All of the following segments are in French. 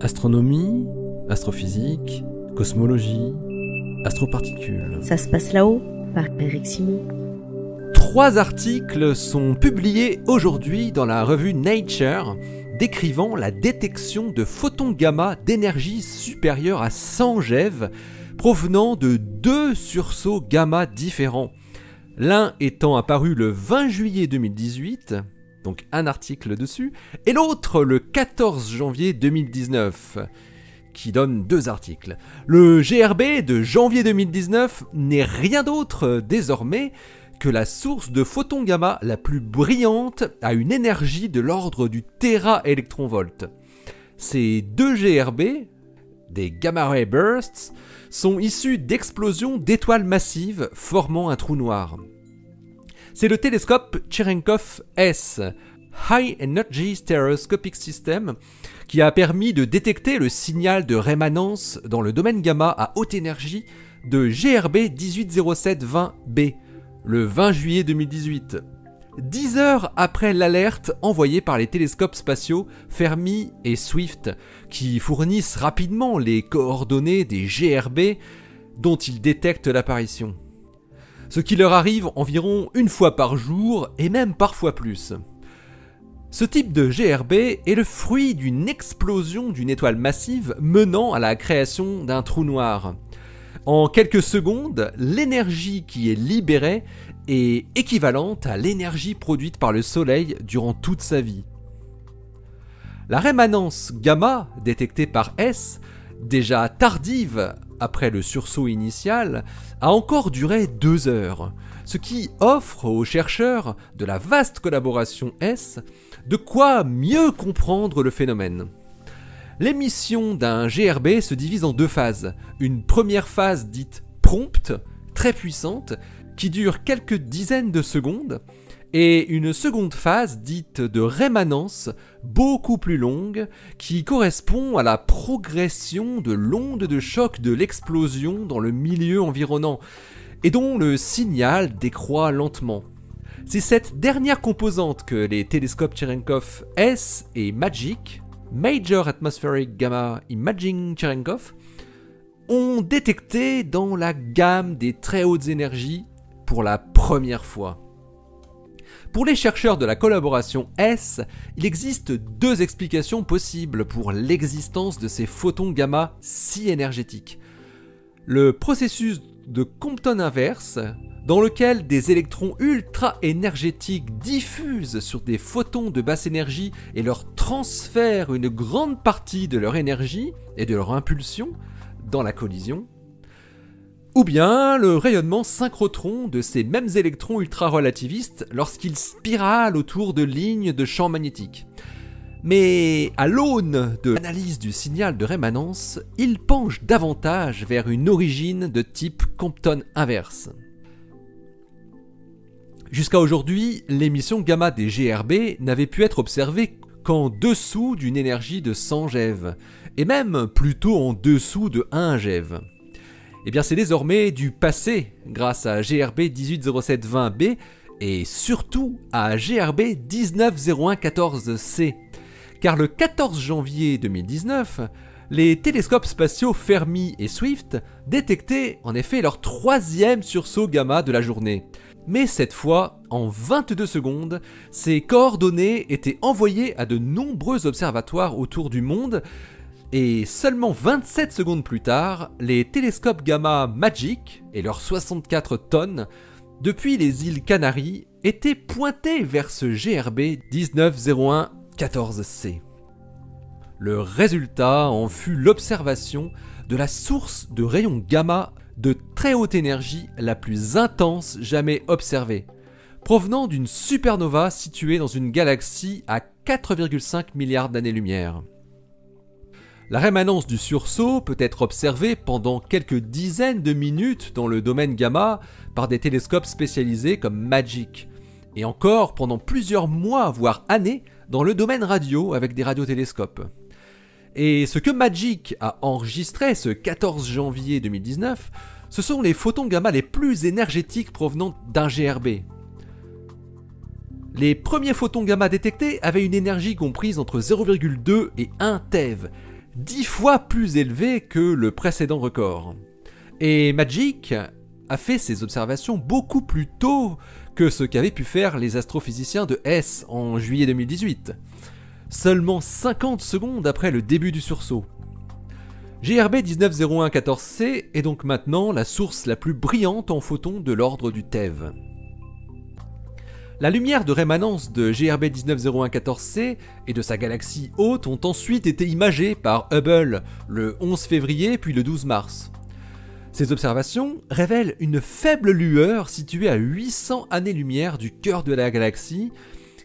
Astronomie, astrophysique, cosmologie, astroparticules. Ça se passe là-haut, par Eric Simon. 3 articles sont publiés aujourd'hui dans la revue Nature décrivant la détection de photons gamma d'énergie supérieure à 100 GeV provenant de 2 sursauts gamma différents. L'un étant apparu le 20 juillet 2018, donc un article dessus, et l'autre le 14 janvier 2019, qui donne 2 articles. Le GRB de janvier 2019 n'est rien d'autre désormais que la source de photons gamma la plus brillante à une énergie de l'ordre du téraélectronvolt. Ces 2 GRB, des gamma ray bursts, sont issus d'explosions d'étoiles massives formant un trou noir. C'est le télescope Cherenkov S, High Energy Stereoscopic System, qui a permis de détecter le signal de rémanence dans le domaine gamma à haute énergie de GRB 180720b, le 20 juillet 2018. 10 heures après l'alerte envoyée par les télescopes spatiaux Fermi et Swift, qui fournissent rapidement les coordonnées des GRB dont ils détectent l'apparition. Ce qui leur arrive environ une fois par jour et même parfois plus. Ce type de GRB est le fruit d'une explosion d'une étoile massive menant à la création d'un trou noir. En quelques secondes, l'énergie qui est libérée est équivalente à l'énergie produite par le Soleil durant toute sa vie. La rémanence gamma détectée par S, déjà tardive après le sursaut initial, a encore duré 2 heures, ce qui offre aux chercheurs de la vaste collaboration S de quoi mieux comprendre le phénomène. L'émission d'un GRB se divise en 2 phases. Une première phase dite prompte, très puissante, qui dure quelques dizaines de secondes, et une seconde phase dite de rémanence, beaucoup plus longue, qui correspond à la progression de l'onde de choc de l'explosion dans le milieu environnant, et dont le signal décroît lentement. C'est cette dernière composante que les télescopes Cherenkov S et MAGIC, Major Atmospheric Gamma Imaging Cherenkov, ont détecté dans la gamme des très hautes énergies pour la première fois. Pour les chercheurs de la collaboration S, il existe 2 explications possibles pour l'existence de ces photons gamma si énergétiques. Le processus de Compton inverse, dans lequel des électrons ultra-énergétiques diffusent sur des photons de basse énergie et leur transfèrent une grande partie de leur énergie et de leur impulsion dans la collision, ou bien le rayonnement synchrotron de ces mêmes électrons ultra-relativistes lorsqu'ils spiralent autour de lignes de champs magnétiques. Mais à l'aune de l'analyse du signal de rémanence, il penche davantage vers une origine de type Compton inverse. Jusqu'à aujourd'hui, l'émission gamma des GRB n'avait pu être observée qu'en dessous d'une énergie de 100 GeV, et même plutôt en dessous de 1 GeV. Eh bien c'est désormais du passé grâce à GRB 180720b et surtout à GRB 190114c, car le 14 janvier 2019, les télescopes spatiaux Fermi et Swift détectaient en effet leur 3e sursaut gamma de la journée. Mais cette fois, en 22 secondes, ces coordonnées étaient envoyées à de nombreux observatoires autour du monde, et seulement 27 secondes plus tard, les télescopes gamma MAGIC et leurs 64 tonnes, depuis les îles Canaries, étaient pointés vers ce GRB 190114c. Le résultat en fut l'observation de la source de rayons gamma de très haute énergie la plus intense jamais observée, provenant d'une supernova située dans une galaxie à 4,5 milliards d'années-lumière. La rémanence du sursaut peut être observée pendant quelques dizaines de minutes dans le domaine gamma par des télescopes spécialisés comme MAGIC, et encore pendant plusieurs mois voire années dans le domaine radio avec des radiotélescopes. Et ce que MAGIC a enregistré ce 14 janvier 2019, ce sont les photons gamma les plus énergétiques provenant d'un GRB. Les premiers photons gamma détectés avaient une énergie comprise entre 0,2 et 1 TeV, 10 fois plus élevé que le précédent record. Et Magic a fait ses observations beaucoup plus tôt que ce qu'avaient pu faire les astrophysiciens de S en juillet 2018, seulement 50 secondes après le début du sursaut. GRB 190114C est donc maintenant la source la plus brillante en photons de l'ordre du TeV. La lumière de rémanence de GRB 190114C et de sa galaxie hôte ont ensuite été imagées par Hubble le 11 février puis le 12 mars. Ces observations révèlent une faible lueur située à 800 années-lumière du cœur de la galaxie,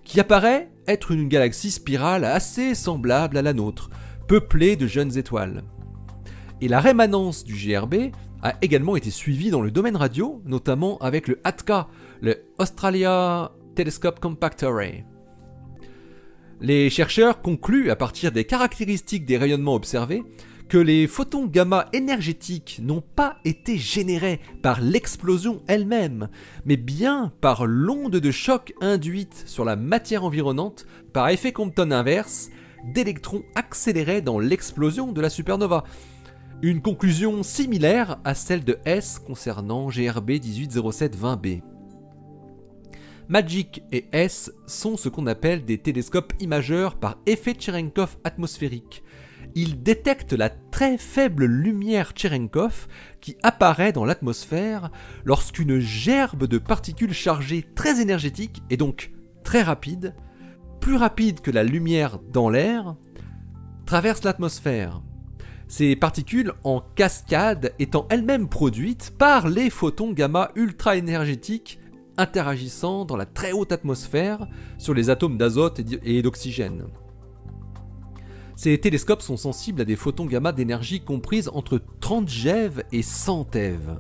qui apparaît être une galaxie spirale assez semblable à la nôtre, peuplée de jeunes étoiles. Et la rémanence du GRB a également été suivie dans le domaine radio, notamment avec le ATCA, le Australia Telescope Compact Array. Les chercheurs concluent à partir des caractéristiques des rayonnements observés que les photons gamma énergétiques n'ont pas été générés par l'explosion elle-même, mais bien par l'onde de choc induite sur la matière environnante par effet Compton inverse d'électrons accélérés dans l'explosion de la supernova. Une conclusion similaire à celle de S concernant GRB 180720b. Magic et S sont ce qu'on appelle des télescopes imageurs par effet Cherenkov atmosphérique. Ils détectent la très faible lumière Cherenkov qui apparaît dans l'atmosphère lorsqu'une gerbe de particules chargées très énergétiques et donc très rapide, plus rapide que la lumière dans l'air, traverse l'atmosphère. Ces particules en cascade étant elles-mêmes produites par les photons gamma ultra-énergétiques interagissant dans la très haute atmosphère sur les atomes d'azote et d'oxygène. Ces télescopes sont sensibles à des photons gamma d'énergie comprises entre 30 GeV et 100 TeV.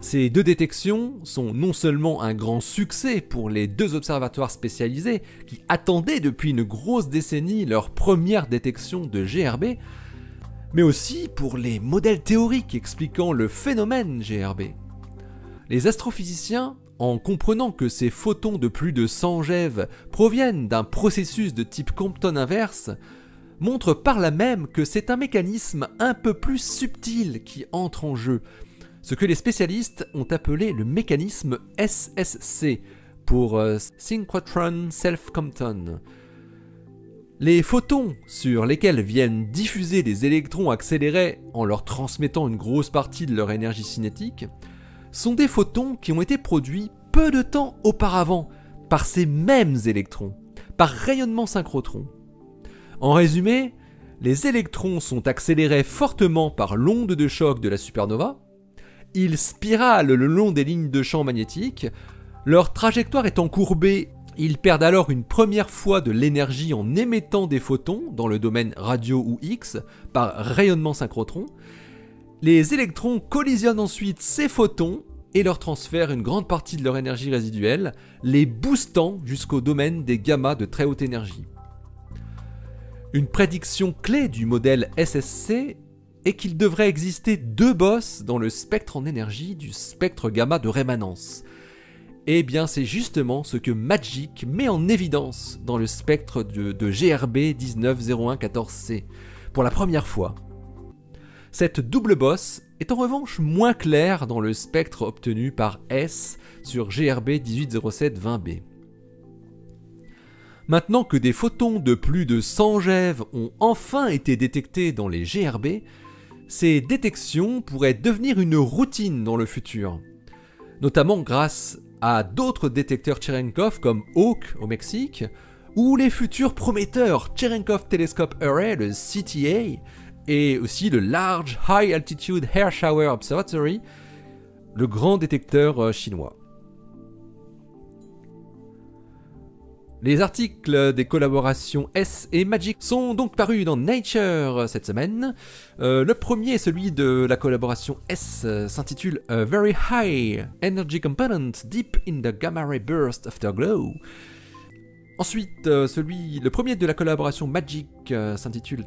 Ces deux détections sont non seulement un grand succès pour les deux observatoires spécialisés qui attendaient depuis une grosse décennie leur première détection de GRB, mais aussi pour les modèles théoriques expliquant le phénomène GRB. Les astrophysiciens, en comprenant que ces photons de plus de 100 GeV proviennent d'un processus de type Compton inverse, montrent par là même que c'est un mécanisme un peu plus subtil qui entre en jeu, ce que les spécialistes ont appelé le mécanisme SSC, pour Synchrotron Self-Compton. Les photons sur lesquels viennent diffuser des électrons accélérés en leur transmettant une grosse partie de leur énergie cinétique sont des photons qui ont été produits peu de temps auparavant par ces mêmes électrons, par rayonnement synchrotron. En résumé, les électrons sont accélérés fortement par l'onde de choc de la supernova, ils spiralent le long des lignes de champ magnétique, leur trajectoire étant courbée, ils perdent alors une première fois de l'énergie en émettant des photons dans le domaine radio ou X par rayonnement synchrotron. Les électrons collisionnent ensuite ces photons et leur transfèrent une grande partie de leur énergie résiduelle, les boostant jusqu'au domaine des gamma de très haute énergie. Une prédiction clé du modèle SSC est qu'il devrait exister deux bosses dans le spectre en énergie du spectre gamma de rémanence. Eh bien, c'est justement ce que Magic met en évidence dans le spectre de GRB 190114C, pour la première fois. Cette double bosse est en revanche moins claire dans le spectre obtenu par S sur GRB 180720b. Maintenant que des photons de plus de 100 GeV ont enfin été détectés dans les GRB, ces détections pourraient devenir une routine dans le futur, notamment grâce à d'autres détecteurs Cherenkov comme HAWK au Mexique, ou les futurs prometteurs Cherenkov Telescope Array, le CTA, et aussi le Large High Altitude Air Shower Observatory, le grand détecteur chinois. Les articles des collaborations S et Magic sont donc parus dans Nature cette semaine. Le premier est celui de la collaboration S, s'intitule A Very High Energy Component Deep in the Gamma Ray Burst Afterglow. Ensuite, le premier de la collaboration Magic s'intitule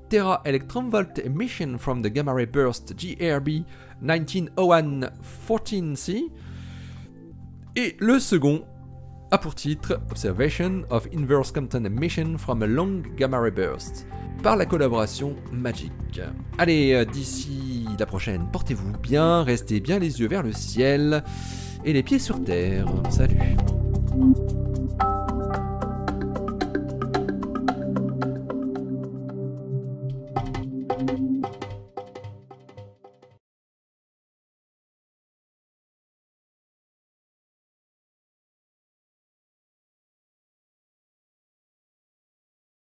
Tera Electron Volt Emission from the Gamma Ray Burst GRB 190114C. Et le second a pour titre Observation of Inverse Compton Emission from a Long Gamma Ray Burst, par la collaboration Magic. Allez, d'ici la prochaine, portez-vous bien, restez bien les yeux vers le ciel et les pieds sur terre. Salut!